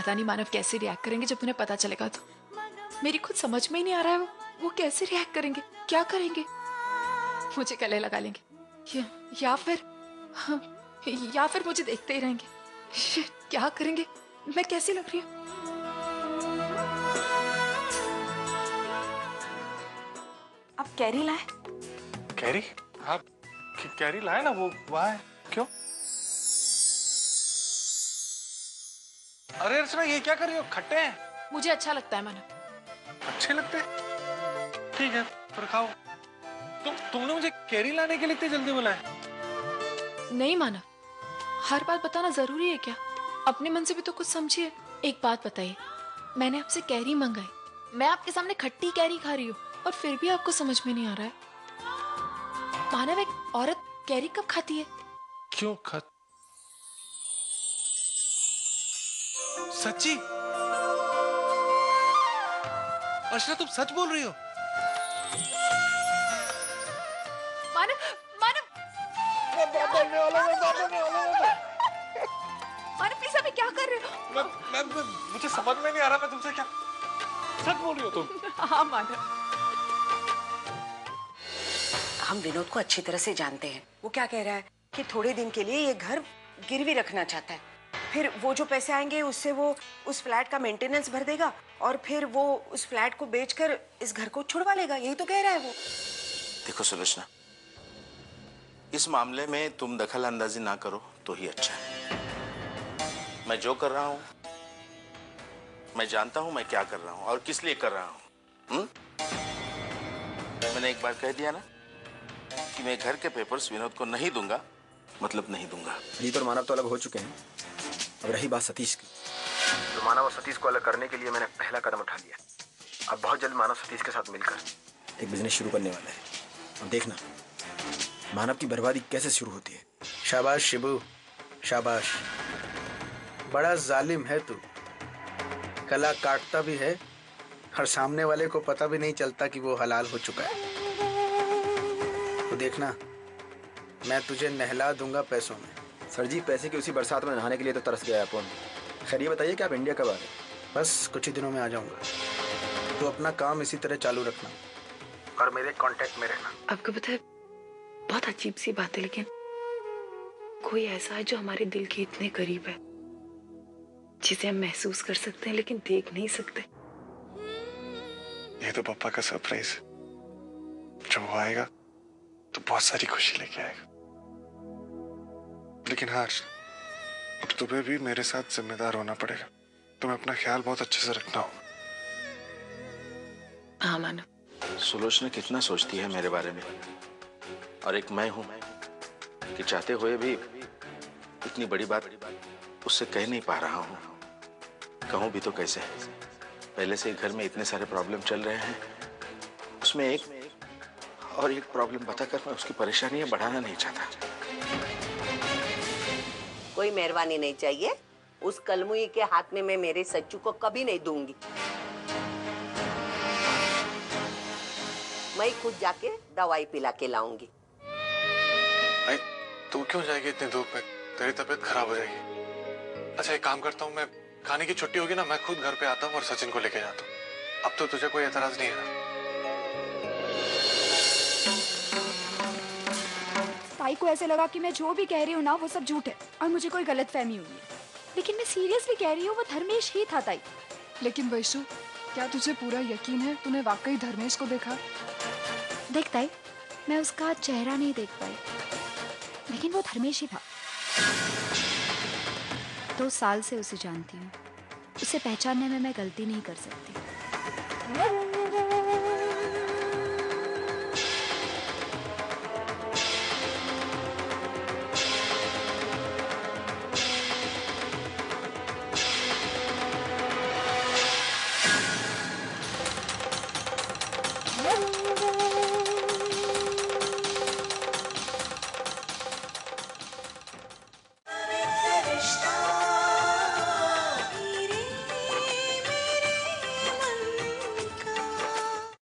पता नहीं मानव कैसे रिएक्ट करेंगे जब उन्हें पता चलेगा। तो मेरी खुद समझ में ही नहीं आ रहा है वो कैसे रिएक्ट करेंगे, क्या करेंगे। मुझे गले लगा लेंगे या फिर मुझे देखते ही रहेंगे। क्या करेंगे, मैं कैसी लग रही हूँ। अब कैरी लाए? कैरी? हाँ कैरी लाए ना, वो वहाँ है। क्यों? अरे अर्चना ये क्या कर रही हो? खट्टे हैं। मुझे अच्छा लगता है मानव। अच्छे लगते हैं? ठीक है फिर खाओ। तुमने मुझे कैरी लाने के लिए इतनी जल्दी बुलाया? नहीं मानव, हर बात बताना जरूरी है क्या? अपने मन से भी तो कुछ समझिए। एक बात बताइए, मैंने आपसे कैरी मंगाई, मैं आपके सामने खट्टी कैरी खा रही हूँ और फिर भी आपको समझ में नहीं आ रहा है। मानव, एक औरत कैरी कब खाती है? क्यों सच्ची? अर्चना तुम सच बोल रही हो? मानव प्लीज, अभी क्या कर रहे हो? मुझे समझ में नहीं आ रहा मैं तुमसे क्या। सच बोल रही हो तुम? हाँ मानव। हम विनोद को अच्छी तरह से जानते हैं। वो क्या कह रहा है कि थोड़े दिन के लिए ये घर गिरवी रखना चाहता है, फिर वो जो पैसे आएंगे उससे वो उस फ्लैट का मेंटेनेंस भर देगा और फिर वो उस फ्लैट को बेचकर इस घर को छुड़वा लेगा। यही तो कह रहा है वो। देखो सुलोचना, इस मामले में तुम दखल अंदाजी ना करो तो ही अच्छा है। मैं जो कर रहा हूं, मैं जानता हूं मैं क्या कर रहा हूं और किस लिए कर रहा हूं। मैंने एक बार कह दिया ना कि मैं घर के पेपर्स विनोद को नहीं दूंगा, मतलब नहीं दूंगा। रीत और मानव तो अलग हो चुके हैं। अब रही बात सतीश की, तो मानव और सतीश को अलग करने के लिए मैंने पहला कदम उठा लिया। अब बहुत जल्द मानव सतीश के साथ मिलकर एक बिजनेस शुरू करने वाला है। और देखना मानव की बर्बादी कैसे शुरू होती है। शाबाश शिबू, शाबाश। बड़ा जालिम है तू। गला काटता भी है और सामने वाले को पता भी नहीं चलता कि वो हलाल हो चुका है। तो देखना मैं तुझे नहला दूंगा पैसों में। सर जी, पैसे की उसी बरसात में नहाने के लिए तो तरस गया अपन। खैर ये बताइए कि आप इंडिया कब आ रहे? बस कुछ ही दिनों में आ जाऊंगा। तो अपना काम इसी तरह चालू रखना और मेरे कांटेक्ट में रहना। आपको पता है, बहुत अजीब सी बात है, लेकिन कोई ऐसा है जो हमारे दिल के इतने करीब है, जिसे हम महसूस कर सकते हैं लेकिन देख नहीं सकते। ये तो पापा का सरप्राइज है। जब वो आएगा तो बहुत सारी खुशी लेके आएगा। लेकिन हाँ, अब तुम्हें भी मेरे साथ जिम्मेदार होना पड़ेगा। तुम्हें अपना ख्याल बहुत अच्छे से रखना होगा। हाँ मानव। सुलोचना कितना सोचती है मेरे बारे में, और एक मैं हूं कि चाहते हुए भी इतनी बड़ी बात उससे कह नहीं पा रहा हूं। कहूं भी तो कैसे? पहले से घर में इतने सारे प्रॉब्लम चल रहे हैं, उसमें एक प्रॉब्लम बताकर मैं उसकी परेशानियां बढ़ाना नहीं चाहता। कोई मेहरबानी नहीं चाहिए। उस कलमुई के हाथ में मैं मेरे सच्चू को कभी नहीं दूंगी। मैं खुद जाके दवाई पिला के लाऊंगी। तू क्यों जाएगी इतनी धूप में? तेरी तबीयत खराब हो जाएगी। अच्छा एक काम करता हूँ, मैं खाने की छुट्टी होगी ना, मैं खुद घर पे आता हूँ और सचिन को लेके जाता हूँ। अब तो तुझे कोई एतराज नहीं है ना? ताई को ऐसे लगा कि मैं जो भी कह रही हूँ ना वो सब झूठ है और मुझे कोई गलतफहमी हुई है, लेकिन मैं सीरियसली कह रही हूँ वो धर्मेश ही था ताई। लेकिन वैशु, क्या तुझे पूरा यकीन है तूने वाकई धर्मेश को देखा? देख ताई, मैं उसका चेहरा नहीं देख पाई, लेकिन वो धर्मेश ही था। 2 साल से उसे जानती हूँ, उसे पहचानने में मैं गलती नहीं कर सकती।